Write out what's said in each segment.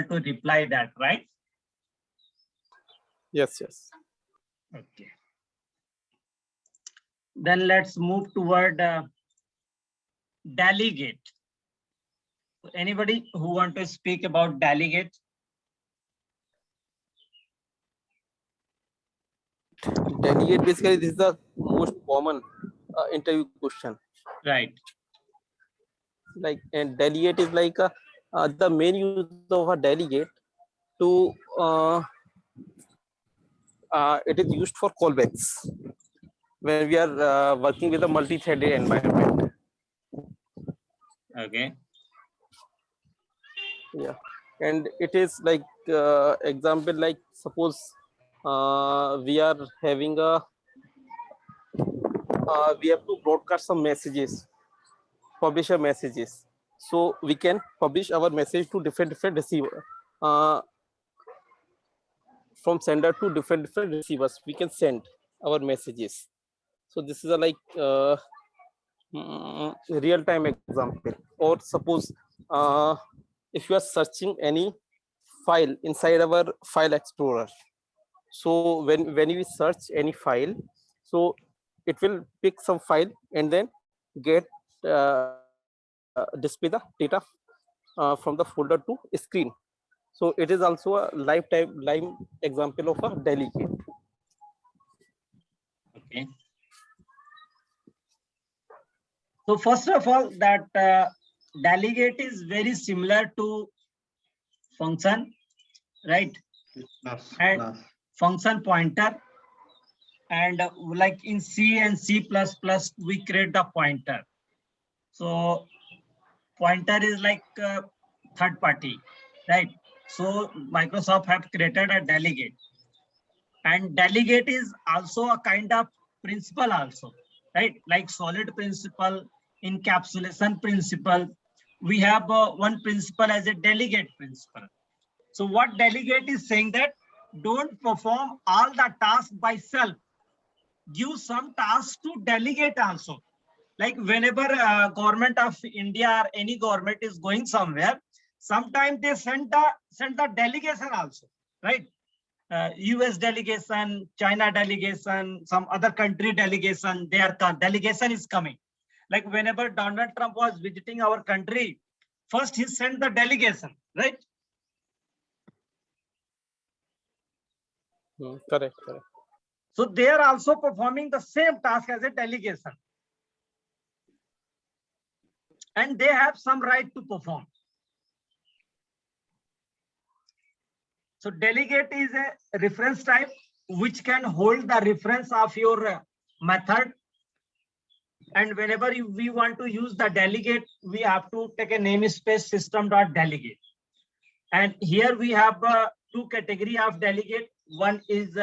to reply that, right? Yes, yes. Okay. Then let's move toward delegate. Anybody who want to speak about delegate? Delegate, basically, this is the most common interview question. Right. Like, and delegate is like the main use of a delegate to it is used for callbacks when we are working with a multi-threaded environment. Okay. Yeah, and it is like example, like suppose we are having a we have to broadcast some messages, publish our messages, so we can publish our message to different receiver, from sender to different receivers. We can send our messages. So this is a like real-time example. Or suppose if you are searching any file inside our file explorer, so when we search any file, so it will pick some file and then get display the data from the folder to screen. So it is also a live example of a delegate. Okay. So first of all, that delegate is very similar to function, right? And function pointer. And like in C and C++, we create the pointer. So pointer is like third party, right? So Microsoft have created a delegate. And delegate is also a kind of principle also, right? Like solid principle, encapsulation principle. We have one principle as a delegate principle. So what delegate is saying that don't perform all the tasks by self. Give some tasks to delegate also. Like whenever government of India or any government is going somewhere, sometimes they send the delegation also, right? US delegation, China delegation, some other country delegation, their delegation is coming. Like whenever Donald Trump was visiting our country, first he sent the delegation, right? Correct. So they are also performing the same task as a delegation. And they have some right to perform. So delegate is a reference type which can hold the reference of your method. And whenever we want to use the delegate, we have to take a namespace system.delegate. And here we have two category of delegate. One is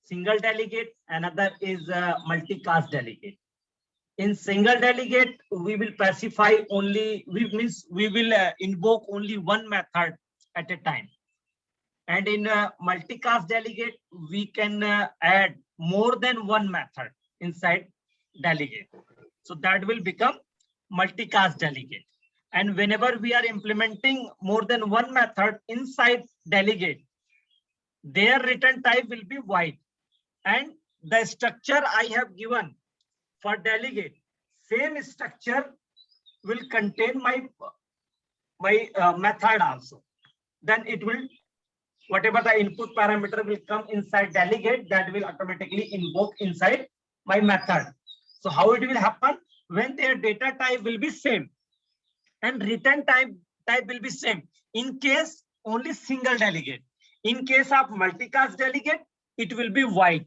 single delegate, another is multicast delegate. In single delegate, we will specify only, we will invoke only one method at a time. And in multicast delegate, we can add more than one method inside delegate. So that will become multicast delegate. And whenever we are implementing more than one method inside delegate, their return type will be void. And the structure I have given for delegate, same structure will contain my method also. Then it will, whatever the input parameter will come inside delegate, that will automatically invoke inside my method. So how it will happen? When their data type will be same and return type will be same. In case only single delegate. In case of multicast delegate, it will be void,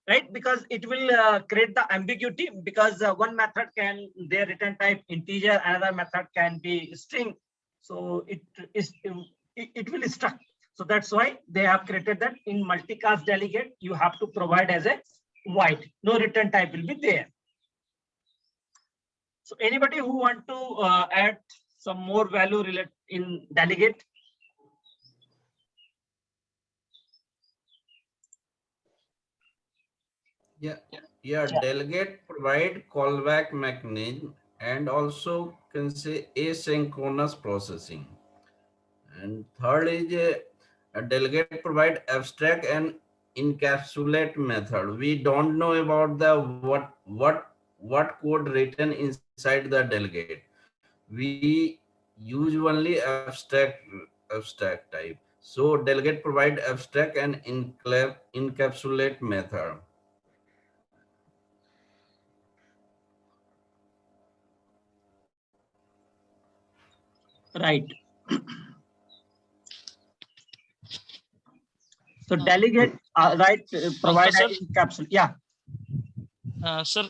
right? Because it will create the ambiguity, because one method can, their return type integer, another method can be string. So it will stuck. So that's why they have created that in multicast delegate, you have to provide as a void. No return type will be there. So anybody who want to add some more value related in delegate? Yeah. Delegate provide callback mechanism and also can say asynchronous processing. And third is a delegate provide abstract and encapsulate method. We don't know about the what code written inside the delegate. We use only abstract type. So delegate provide abstract and encapsulate method. Right. So delegate, right, provide sir, an encapsulate. Yeah. sir,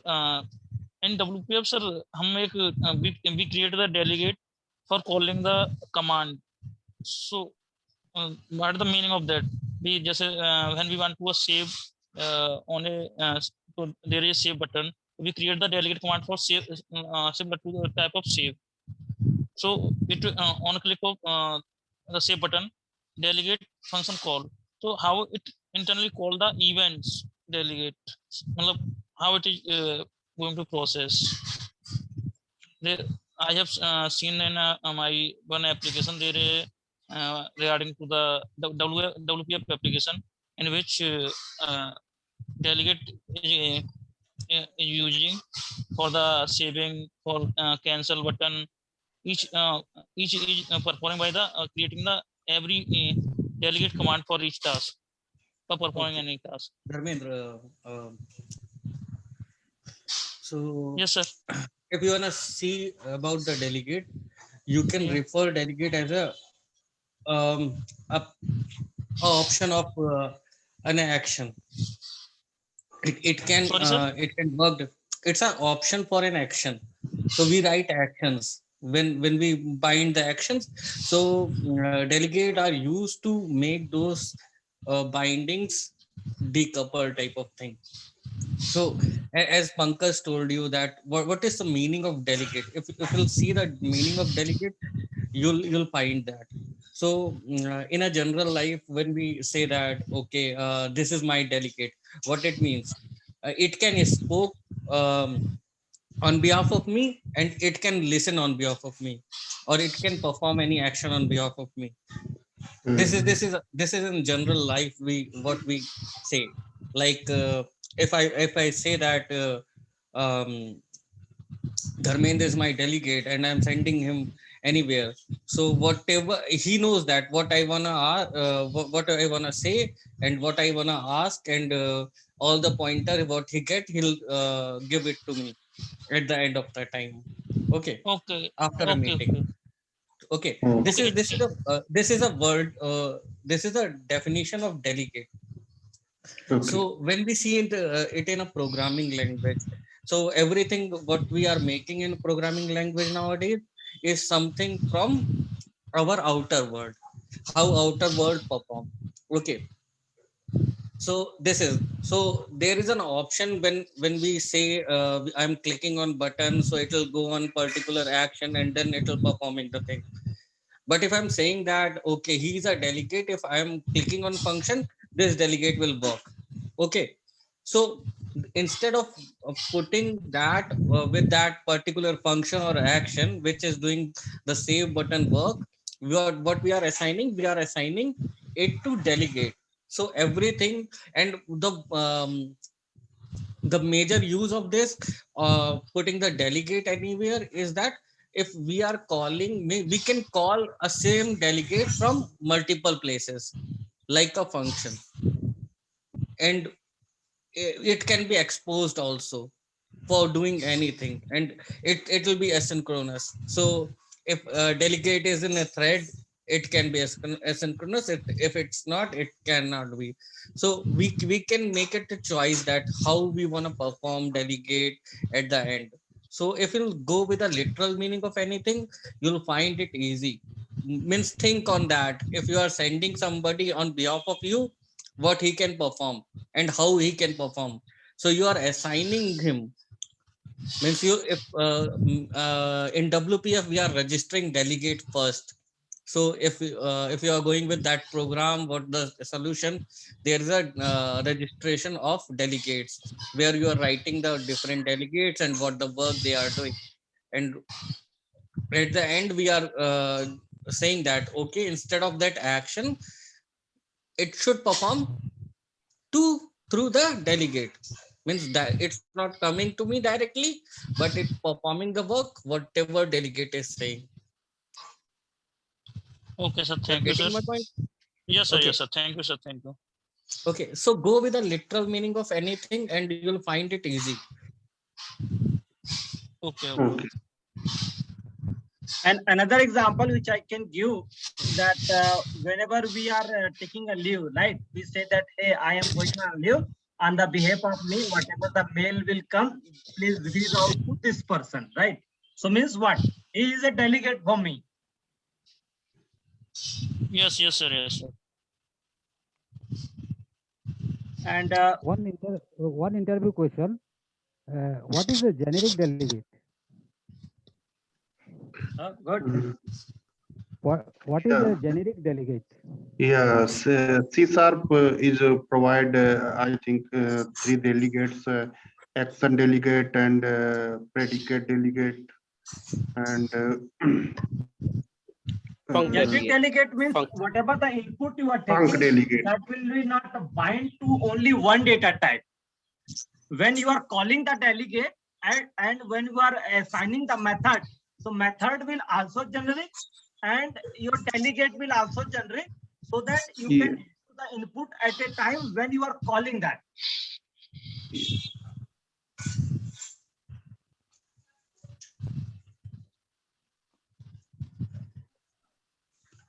in WPF, sir, हम एक we create the delegate for calling the command. So what is the meaning of that? We just when we want to save on a so there is a save button. We create the delegate command for save similar to the type of save. So it on click of the save button, delegate function call. So how it internally call the events delegate, मतलब how it is going to process. There, I have seen in my one application there regarding to the WPF application in which delegate is using for the saving for cancel button each performing by the creating the every delegate command for each task for performing any task. Dharmendra, so Yes, sir. if you wanna see about the delegate, you can refer delegate as a option of an action. It can Sorry, sir. it can work. It's an option for an action. So we write actions when we bind the actions. So delegate are used to make those bindings decouple type of thing. So as Pankaj told you that what is the meaning of delegate? If you'll see the meaning of delegate, you'll find that. So in a general life, when we say that okay, this is my delegate, what it means, it can spoke on behalf of me, and it can listen on behalf of me, or it can perform any action on behalf of me. This is in general life we what we say. Like if I say that Dharmendra is my delegate and I'm sending him anywhere. So whatever he knows that what I wanna what I wanna say and what I wanna ask, and all the pointer what he get, he'll give it to me at the end of the time. Okay, Okay. after a Okay. meeting. Okay, this Okay. is this is a this is a word. This is a definition of delegate. So when we see it in a programming language, so everything what we are making in programming language nowadays is something from our outer world, how outer world perform. Okay, so this is, so there is an option when we say I'm clicking on button, so it will go on particular action and then it will performing the thing. But if I'm saying that okay, he's a delegate, if I'm clicking on function, this delegate will work. Okay, so instead of putting that with that particular function or action which is doing the save button work, what we are assigning it to delegate. So everything, and the major use of this putting the delegate anywhere is that if we are calling, we can call a same delegate from multiple places like a function, and it can be exposed also for doing anything, and it will be asynchronous. So if delegate is in a thread, it can be asynchronous. If it's not, it cannot be. So we can make it a choice that how we want to perform delegate at the end. So if you'll go with a literal meaning of anything, you'll find it easy. Means think on that. If you are sending somebody on behalf of you, what he can perform and how he can perform. So you are assigning him. Means you if in WPF we are registering delegate first. So if you are going with that program, what the solution, there is a registration of delegates where you are writing the different delegates and what the work they are doing, and at the end we are saying that, okay, instead of that action, it should perform through the delegate. Means that it's not coming to me directly, but it's performing the work whatever delegate is saying. Okay, sir. You're Thank you, sir. getting my point? Yes, sir. Okay. Yes, sir. Thank you, sir. Thank you. Okay, so go with the literal meaning of anything and you'll find it easy. Okay. Okay. Okay. And another example which I can give, that whenever we are taking a leave, right? We say that, hey, I am going on leave on the behalf of me. Whatever the mail will come, please read out to this person, right? So means what? He is a delegate for me. Yes. Yes, sir. Yes, sir. And one interview question. What is a generic delegate? good. Mm. What is Yeah. a generic delegate? Yes, C# is provide, I think, 3 delegates, action delegate and predicate delegate and Generic delegate means Func. whatever the input you are func taking, delegate. that will be not bind to only one data type. When you are calling the delegate and when you are assigning the method, so method will also generate and your delegate will also generate, so that you Yeah. can do the input at a time when you are calling that.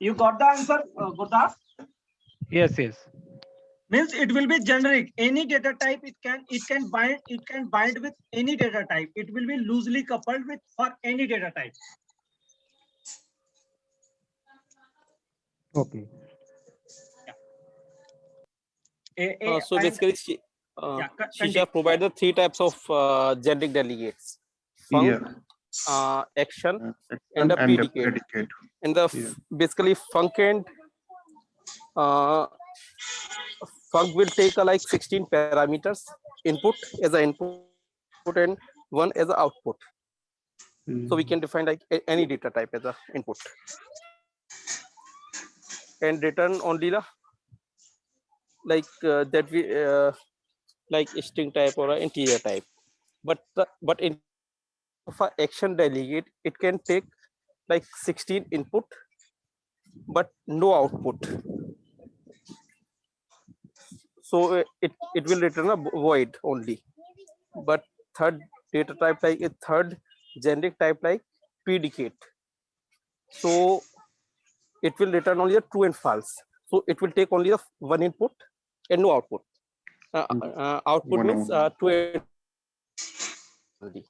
You got the answer, Gurdas? Yes, yes. Means it will be generic. Any data type it can bind with any data type. It will be loosely coupled with for any data type. Okay. So basically, she Continue. provided 3 types of generic delegates: func, Yeah. action, and a And a predicate. predicate. And the Yeah. basically func and func will take like 16 parameters input as an input and 1 as an output. So we can define like any data type as a input and return only the like that we like string type or an integer type. But in for action delegate, it can take like 16 input but no output. So it will return a void only. But third data type like a third generic type like predicate, so it will return only a true and false. So it will take only the one input and no output. Output One means true and only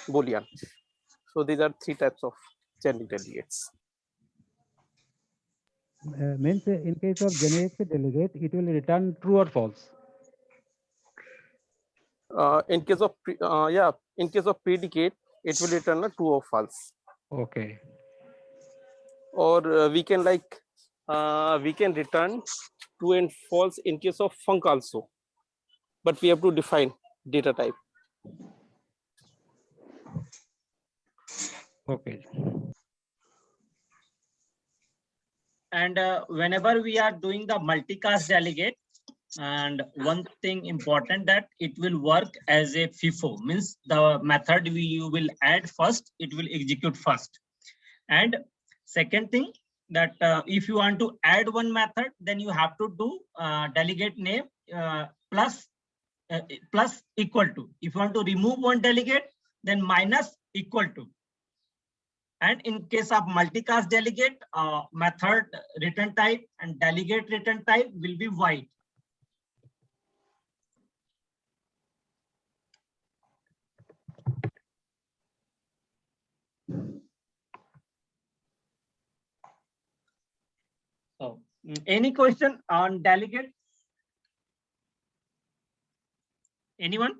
boolean. So these are 3 types of generic delegates. Means in case of generic delegate, it will return true or false. In case of in case of predicate, it will return a true or false. Okay. Or we can like we can return true and false in case of func also, but we have to define data type. Okay. And whenever we are doing the multicast delegate, and one thing important that it will work as a FIFO, means the method you will add first, it will execute first. And second thing that if you want to add one method, then you have to do delegate name plus equal to. If you want to remove one delegate, then minus equal to. And in case of multicast delegate, method return type and delegate return type will be void. So, any question on delegate? Anyone?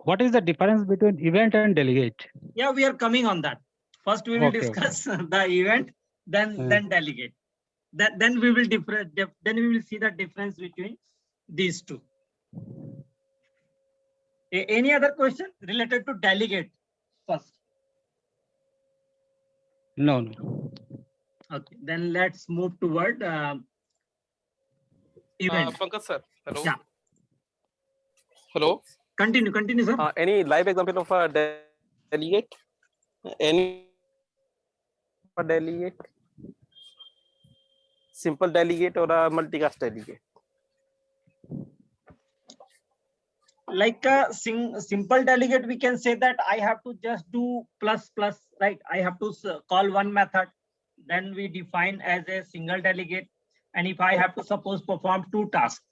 What is the difference between event and delegate? Yeah, we are coming on that. First, we will Okay, discuss the event, then delegate. Then we will then we will see the difference between these two. Any other question related to delegate first? No, no. Okay, then let's move toward event. Pankaj sir, hello. Yeah. Hello. Continue, sir. Any live example of a delegate? Any a delegate? Simple delegate or a multicast delegate? Like a simple delegate, we can say that I have to just do plus, right? I have to call one method, then we define as a single delegate. And if I have to suppose perform two tasks,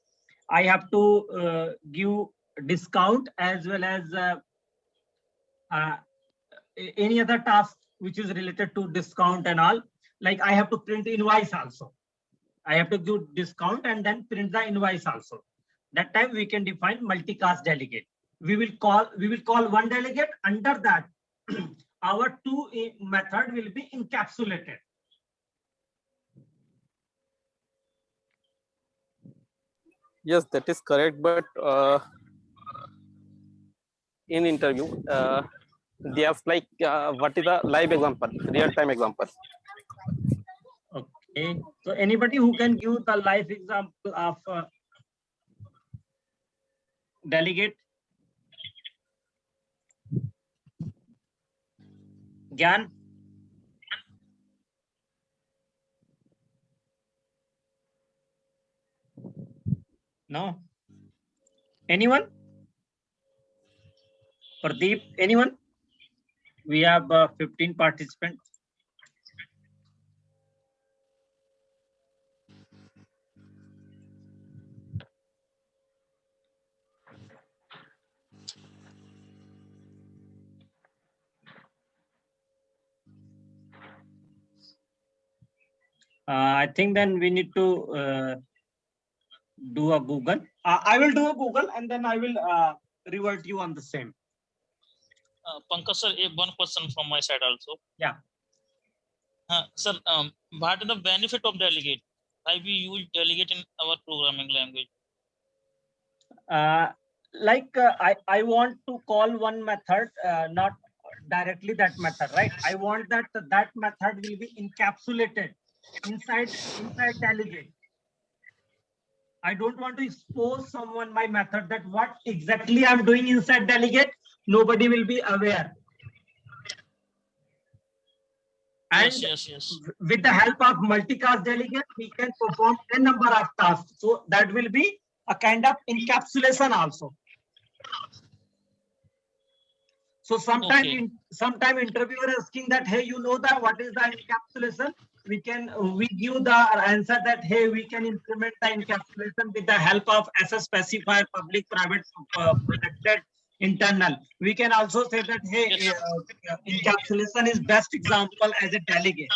I have to give discount as well as any other task which is related to discount and all. Like I have to print invoice also. I have to do discount and then print the invoice also. That time we can define multicast delegate. We will call one delegate. Under that, our two method will be encapsulated. Yes, that is correct. But in interview, they ask like, what is the live example, real-time example? Okay. So anybody who can give the live example of delegate? Gyan? No? Anyone? Pradeep, anyone? We have 15 participants. I think then we need to do a Google. I will do a Google and then I will revert you on the same. Pankaj sir, one question from my side also. Yeah. Sir, what is the benefit of delegate? Why we use delegate in our programming language? I want to call one method, not directly that method, right? I want that method will be encapsulated inside delegate. I don't want to expose someone my method that what exactly I'm doing inside delegate. Nobody will be aware. And yes. With the help of multicast delegate, we can perform a number of tasks. So that will be a kind of encapsulation also. So sometime interviewer asking that, hey, you know that what is the encapsulation? We give the answer that, hey, we can implement the encapsulation with the help of SS specifier, public, private, protected, internal. We can also say that, hey, encapsulation is best example as a delegate.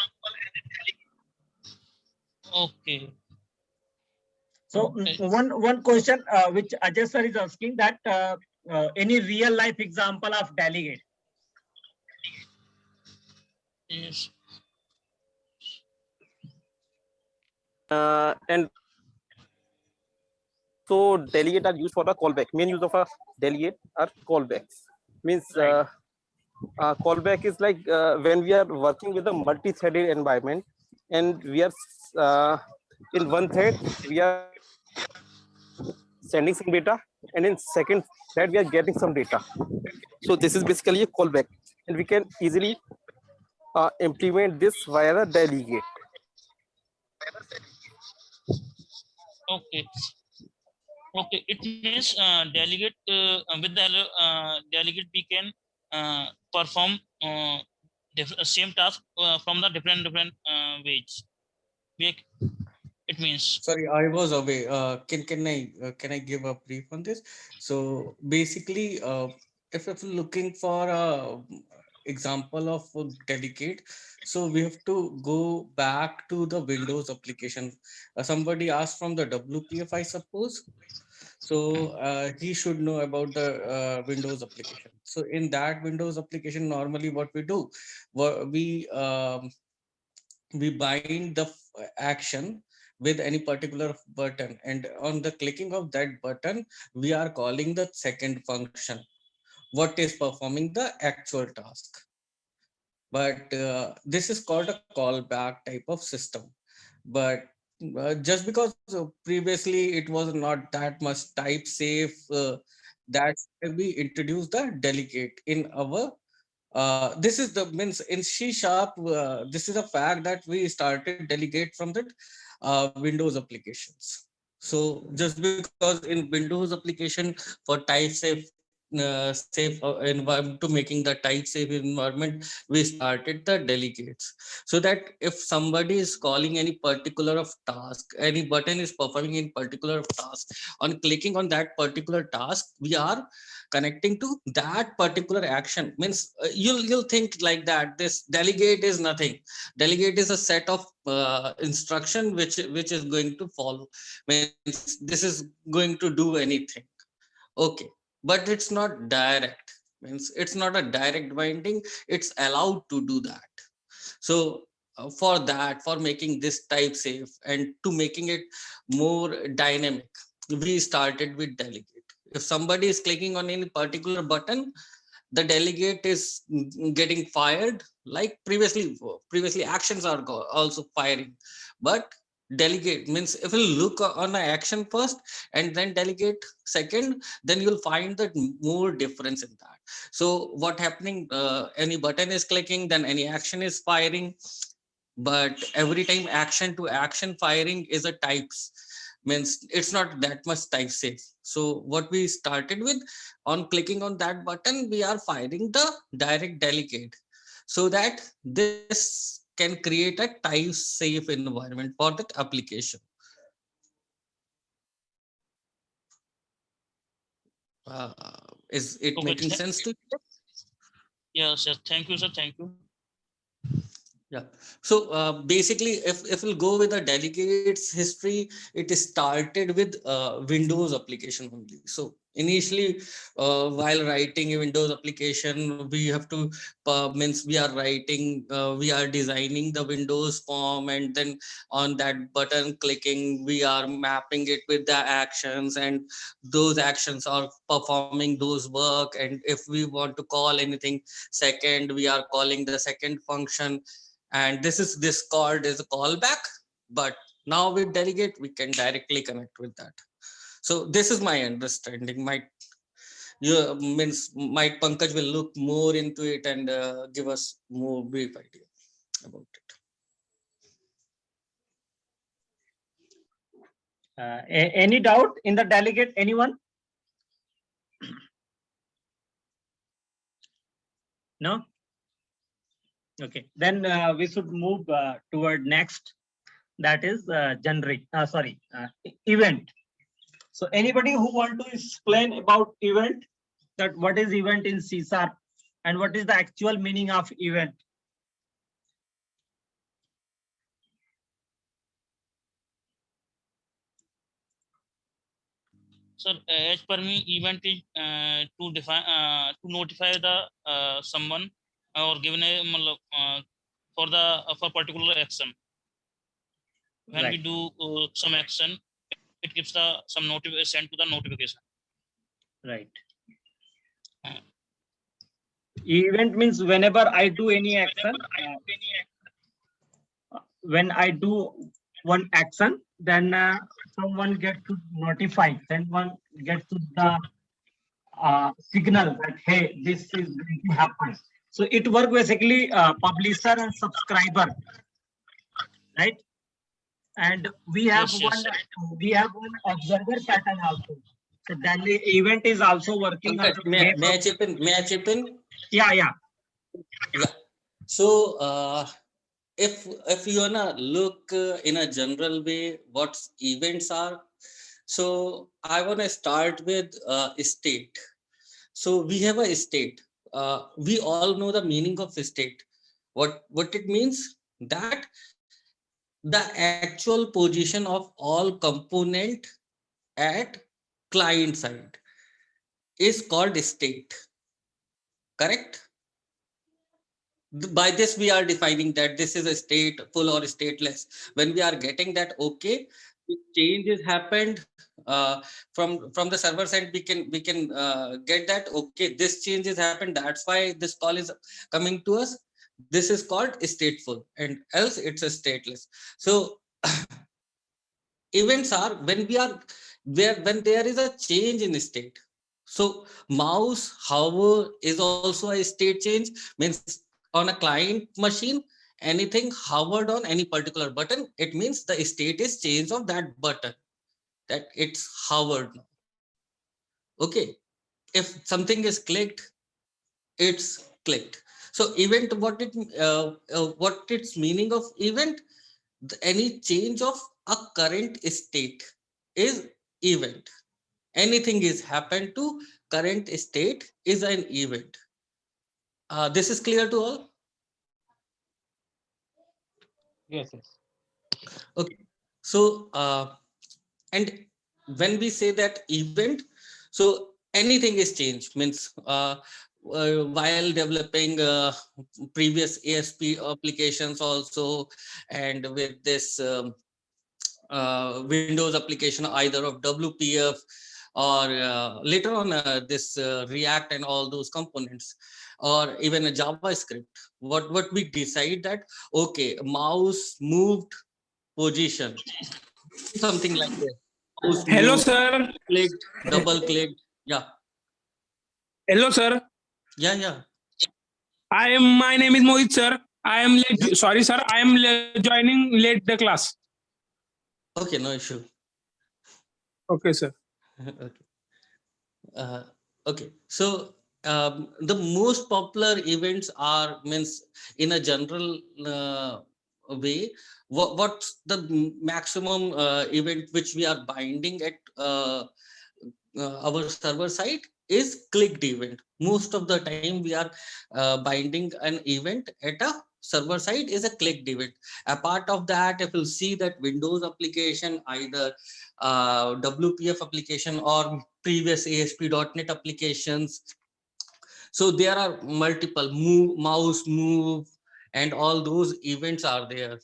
Okay. So one question which Ajay sir is asking that any real life example of delegate? Yes. And so delegate are used for the callback. Main use of a delegate are callbacks. Means callback is like when we are working with a multi-threaded environment and we are in one thread we are sending some data and in second thread we are getting some data. So this is basically a callback and we can easily implement this via the delegate. Okay, it means delegate with the delegate we can perform same task from the different ways. It means. Sorry, I was away. Can I give a brief on this? So basically, if you're looking for a example of a delegate, so we have to go back to the Windows application. Somebody asked from the WPF, I suppose. So he should know about the Windows application. So in that Windows application, normally what we do, we bind the action with any particular button, and on the clicking of that button, we are calling the second function, what is performing the actual task. but this is called a callback type of system. But just because previously it was not that much type safe, that's why we introduced the delegate in our this is the means in C sharp. This is a fact that we started delegate from the Windows applications. So just because in Windows application for type safe environment, to making the type safe environment, we started the delegates, so that if somebody is calling any particular of task, any button is performing in particular task, on clicking on that particular task, we are connecting to that particular action. Means you'll think like that this delegate is nothing. Delegate is a set of instruction which is going to follow. Means this is going to do anything. Okay, but it's not direct. Means it's not a direct binding, it's allowed to do that. So for that, for making this type safe and to making it more dynamic, we started with delegate. If somebody is clicking on any particular button, the delegate is getting fired. Like previously actions are also firing, but delegate means if you look on an action first and then delegate second, then you'll find that more difference in that. So what happening, any button is clicking, then any action is firing, but every time action to action firing is a types, means it's not that much type safe. So what we started with, on clicking on that button, we are firing the direct delegate, so that this can create a type safe environment for that application. uh, is it Okay. making sense to you? Yes, yes. Thank you, sir. Thank you. Yeah. So basically, if we'll go with the delegates history, it started with Windows application only. So initially, while writing a Windows application, we have to means we are writing, we are designing the Windows form, and then on that button clicking, we are mapping it with the actions, and those actions are performing those work. And if we want to call anything second, we are calling the second function, and this called is a callback. But now with delegate we can directly connect with that. So this is my understanding. Might you means might Pankaj will look more into it and give us more brief idea about it. Any doubt in the delegate, anyone? No? Okay, then we should move toward next, that is event. So anybody who want to explain about event, that what is event in C# and what is the actual meaning of event? Sir, as per me, event is to define to notify the someone or given a for particular action. When we do some action, it gives the some notification, send to the notification. Right. Event means whenever I do any action, when I do one action, then someone gets to notify, then one gets to the signal that, hey, this is going to happen. So it works basically publisher and subscriber, right? And we have one observer pattern also. So then the event is also working. Pankaj, may I chip in? Yeah. So if you wanna look in a general way what events are, so I want to start with state. So we have a state. We all know the meaning of state. What it means, that the actual position of all component at client side is called state. Correct? By this we are defining that this is a stateful or stateless. When we are getting that okay, change has happened from the server side, we can get that okay, this change has happened, that's why this call is coming to us. this is called stateful, and else it's a stateless. So events are when we are when there is a change in state. So mouse hover is also a state change, means on a client machine, anything hovered on any particular button, it means the state is changed of that button, that it's hovered now. Okay, if something is clicked, it's clicked. So event, what its meaning of event, any change of a current state is event. Anything is happened to current state is an event. This is clear to all? Yes, yes. Okay. So and when we say that event, so anything is changed, means while developing previous ASP applications also, and with this Windows application, either of WPF or later on this React and all those components, or even a JavaScript, what we decide that, okay, mouse moved position, something like that. Mouse Hello, moved, sir. clicked, double clicked. Yeah. Hello, sir. Yeah. My name is Mohit, sir. I am late. Yeah. Sorry, sir. I am joining late the class. Okay, no issue. Okay, sir. Okay. Okay. So the most popular events are, means in a general way, what's the maximum event which we are binding at our server side is clicked event. Most of the time we are binding an event at a server side is a clicked event. Apart of that, if you see that Windows application, either WPF application or previous ASP.NET applications, so there are multiple mouse move and all those events are there.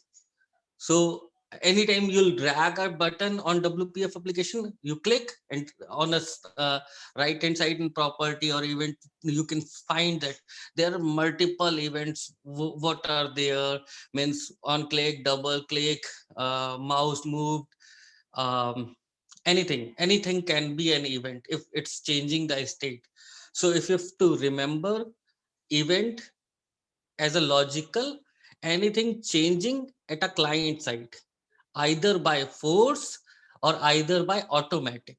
So anytime you'll drag a button on WPF application, you click, and on a right hand side in property or event, you can find that there are multiple events. What are there? Means on click, double click, mouse moved, anything can be an event if it's changing the state. So if you have to remember event as a logical, anything changing at a client side, either by force or either by automatic.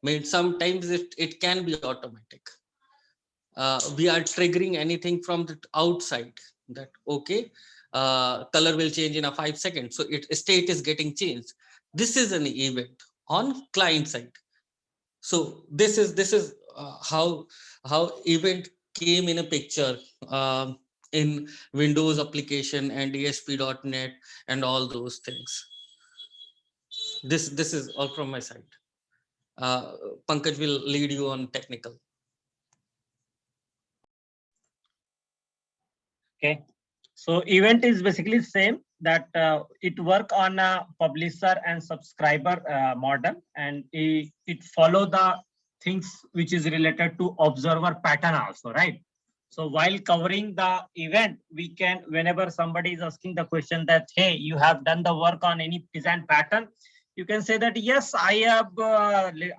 I mean, sometimes it can be automatic. We are triggering anything from the outside, that okay, color will change in a 5 seconds, so state is getting changed. This is an event on client side. So this is how event came in a picture in Windows application and ASP.NET and all those things. This is all from my side. Pankaj will lead you on technical. Okay. So event is basically same, that it work on a publisher and subscriber model, and it follow the things which is related to observer pattern also, right? So while covering the event, we can, whenever somebody is asking the question that, hey, you have done the work on any design pattern, you can say that, yes, I have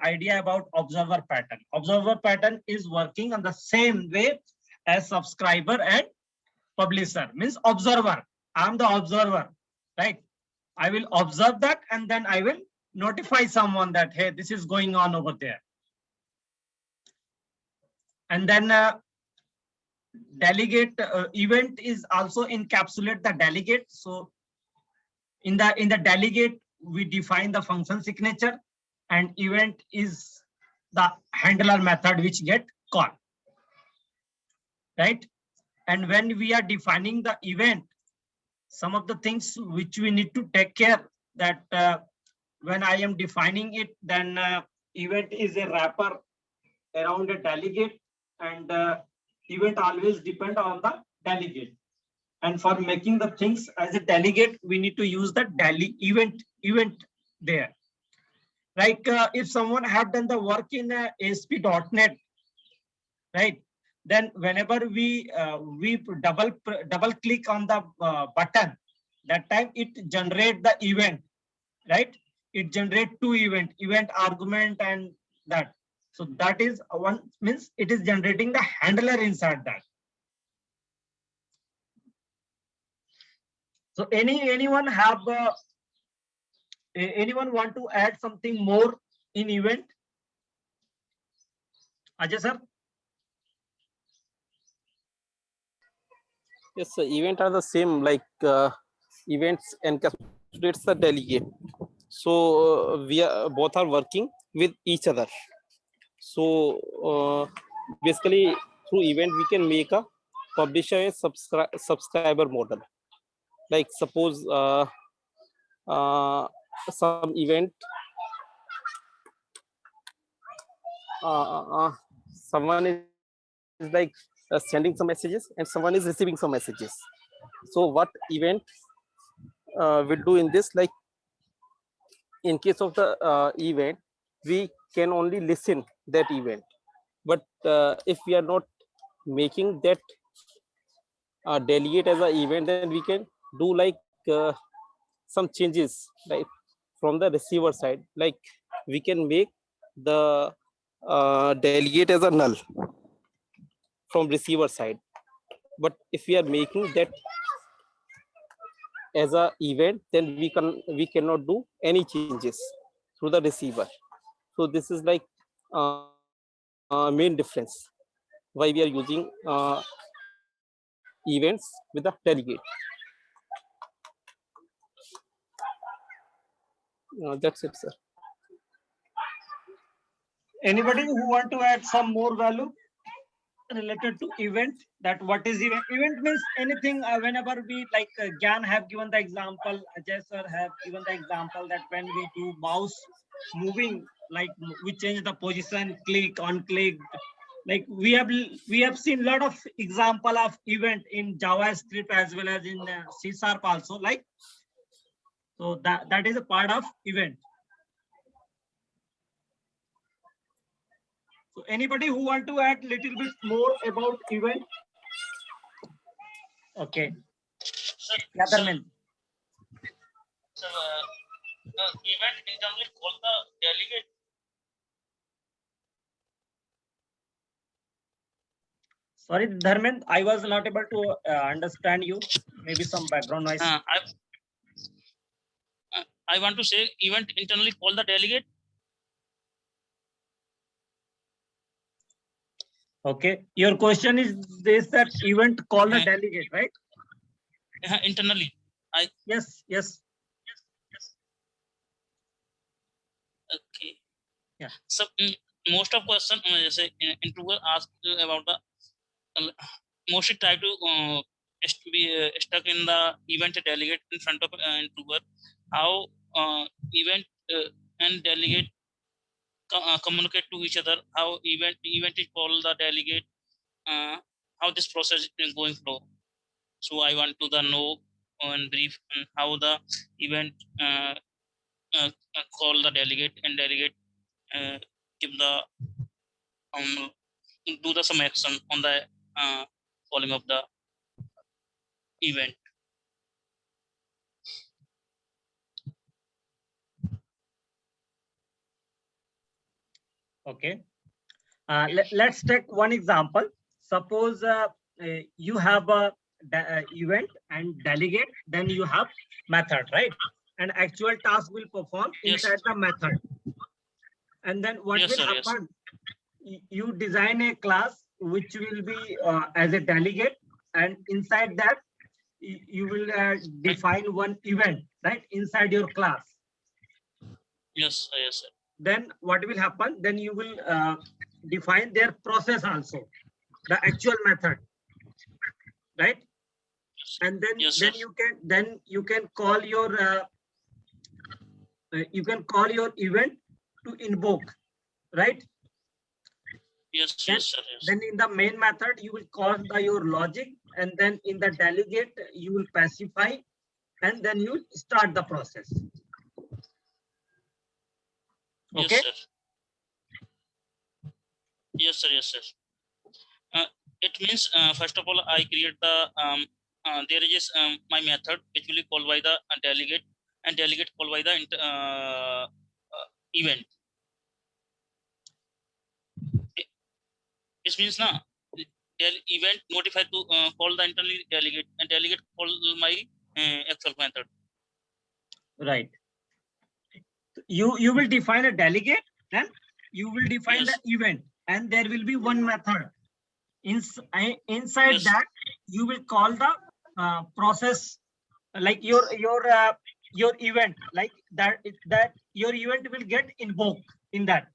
idea about observer pattern. Observer pattern is working on the same way as subscriber and publisher, means observer. I'm the observer, right? I will observe that, and then I will notify someone that, hey, this is going on over there. And then delegate event is also encapsulate the delegate. So in the delegate, we define the function signature, and event is the handler method which get called, right? And when we are defining the event, some of the things which we need to take care, that when I am defining it, then event is a wrapper around a delegate, and event always depend on the delegate. And for making the things as a delegate, we need to use the event there. Like if someone have done the work in ASP.NET, right? then whenever we double click on the button, that time it generate the event, right? It generate two event argument and that. So that is one, means it is generating the handler inside that. So anyone have anyone want to add something more in event? Ajay sir? Yes, so event are the same, like events encapsulates the delegate. So we are both are working with each other. So basically through event we can make a publisher and subscriber model. Like suppose some event someone is like sending some messages and someone is receiving some messages. So what event will do in this, like in case of the event, we can only listen that event, but if we are not making that delegate as an event, then we can do like some changes, right, from the receiver side. Like we can make the delegate as a null from receiver side, but if we are making that as a event, then we cannot do any changes through the receiver. So this is like main difference why we are using events with a delegate. That's it, sir. Anybody who want to add some more value related to event? That what is event? Event means anything. Whenever we like Gyan have given the example, Ajay sir have given the example that when we do mouse moving, like we change the position, click on click. Like we have seen a lot of example of event in JavaScript as well as in C# also. Like so that is a part of event. So anybody who want to add little bit more about event? Okay. Netherman. So the event internally called the delegate. Sorry, Dharmen, I was not able to understand you. Maybe some background noise. I want to say event internally called the delegate. Okay, your question is this, that event call a delegate, right? Internally. Yes. Okay. Yeah. So most of question interviewer asked about the mostly try to be stuck in the event delegate in front of interviewer. How event and delegate communicate to each other, how event is called the delegate, how this process is going through. So I want to know in brief how the event call the delegate and delegate give the do the some action on the calling of the event. Okay. Let's take one example. Suppose you have a event and delegate, then you have method, right? And actual task will perform inside the method. And then what will happen? You design a class which will be as a delegate, and inside that you will define one event, right, inside your class. Yes, sir. Then what will happen? Then you will define their process also, the actual method, right? And then you can call your event to invoke, right? Yes, sir. Yes. Then in the main method you will call your logic, and then in the delegate you will pacify, and then you start the process. Okay. Yes, sir. Yes, sir. It means first of all I create the there is my method which will be called by the delegate, and delegate called by the event. It means na event notify to call the internal delegate, and delegate call my actual method. Right. You will define a delegate, then you will define Yes. the event, and there will be one method. Inside Yes. that, you will call the process, like your event, like that your event will get invoked in that.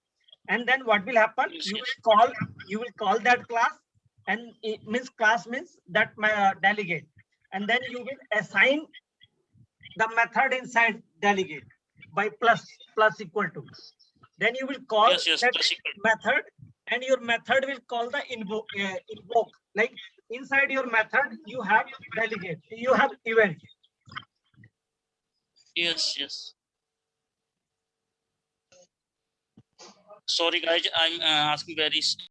And then what will happen? Yes, You yes. will call that class, and it means class means that my delegate, and then you will assign the method inside delegate by plus equal to. Then you will call Yes, yes, that plus equal. method, and your method will call the invoke. Like inside your method, you have delegate, you have event. Yes, yes. Sorry guys, I'm asking very